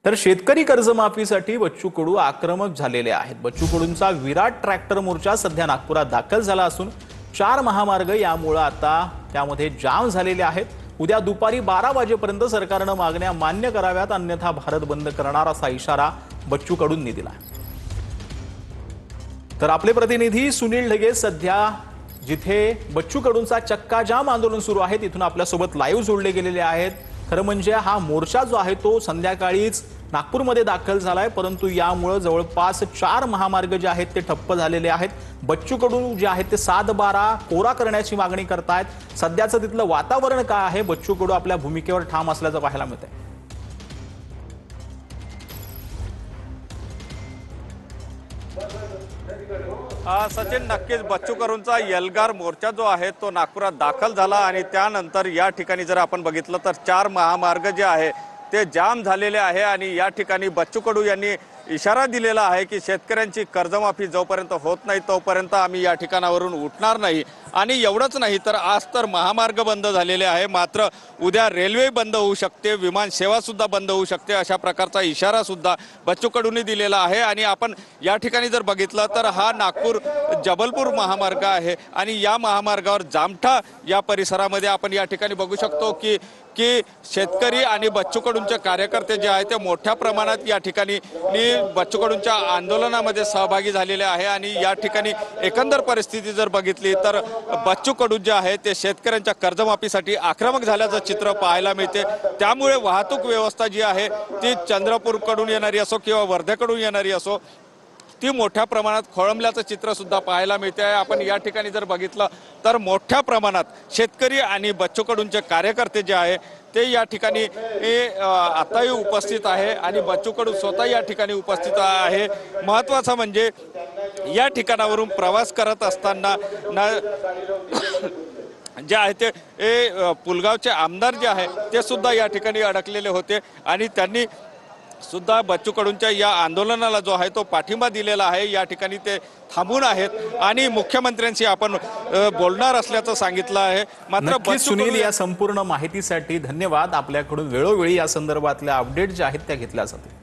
तर शेतकरी कर्जमाफीसाठी बच्चू कडू आक्रमक झालेले आहेत। बच्चू कडूंचा विराट ट्रॅक्टर मोर्चा सध्या नागपुरात दाखल झाला असून 4 महामार्ग यामुळे आता त्यामध्ये जाम झालेले आहेत। उद्या दुपारी 12 वाजेपर्यंत सरकारने मागण्या मान्य कराव्यात, अन्यथा भारत बंद करणार असा इशारा बच्चू कडूंनी दिला। तर आपले प्रतिनिधी सुनील ढगे सध्या जिथे बच्चू कडूंचा चक्का जाम आंदोलन सुरू आहे तिथून आपल्या सोबत लाईव्ह जोडले गेलेले आहेत। खरं म्हणजे हा मोर्चा जो आहे तो संध्याकाळीच नागपूरमध्ये दाखल झालाय, परंतु यामुळे जवळपास 4 महामार्ग जे आहेत ते ठप्प झालेले आहेत। बच्चू कडू जे आहेत ते 7/12 कोरा करण्याची मागणी करतायत। सध्याचं तिथलं वातावरण काय आहे? बच्चू कडू आपल्या भूमिकेवर ठाम असल्याचं पाहायला मिळतंय। सचिन, नक्कीच बच्चू कडूंचा एल्गार मोर्चा जो आहे तो नागपुरात दाखल झाला आणि त्यानंतर या ठिकाणी जर आपण बघितलं तर 4 महामार्ग जे आहे ते जाम झालेले आहे आणि या ठिकाणी बच्चू कडू यांनी इशारा दिलेला आहे की शेतकऱ्यांची कर्जमाफी जोपर्यंत होत नाही तोपर्यंत आम्ही या ठिकाणावरून उठणार नाही। आणि एवढंच नाही तर आज तर महामार्ग बंद झालेले आहे, मात्र उद्या रेल्वे बंद होऊ शकते, विमान सेवा सुद्धा बंद होऊ शकते, अशा प्रकारचा इशारा सुद्धा बच्चू कडूंनी दिलेला आहे। आणि आपण या ठिकाणी जर बघितलं तर हा नागपूर जबलपूर महामार्ग आहे आणि या महामार्गावर जामठा या परिसरामध्ये आपण या ठिकाणी बघू शकतो की शेतकरी आणि बच्चू कडूंचे कार्यकर्ते जे आहेत ते मोठ्या प्रमाणात या ठिकाणी बच्चू कडूंच्या आंदोलनामध्ये सहभागी झालेले आहे। आणि या ठिकाणी एकंदर परिस्थिती जर बघितली तर बच्चू कडू जे आहे ते शेतकऱ्यांच्या कर्जमाफीसाठी आक्रमक झाल्याचं चित्र पाहायला मिळते। त्यामुळे वाहतूक व्यवस्था जी आहे ती चंद्रपूरकडून येणारी असो किंवा वर्धेकडून येणारी असो ती मोठ्या प्रमाणात खोळंबल्याचं चित्र सुद्धा पाहायला मिळते आहे। आपण या ठिकाणी जर बघितलं तर मोठ्या प्रमाणात शेतकरी आणि बच्चू कडूंचे कार्यकर्ते जे आहे ते या ठिकाणी आताही उपस्थित आहे आणि बच्चू कडू स्वतः या ठिकाणी उपस्थित आहे। महत्त्वाचं म्हणजे या ठिकाणावरून प्रवास करत असताना जे आहे ते पुलगावचे आमदार जे आहे ते सुद्धा या ठिकाणी अडकलेले होते आणि त्यांनी सुद्धा बच्चू कडूंच्या या आंदोलनाला जो आहे तो पाठिंबा दिलेला आहे। या ठिकाणी ते थांबून आहेत आणि मुख्यमंत्र्यांशी आपण बोलणार असल्याचं सांगितलं आहे। मात्र सुनील, या संपूर्ण माहितीसाठी धन्यवाद। आपल्याकडून वेळोवेळी या संदर्भातल्या अपडेट जे आहेत त्या घेतल्या जातील।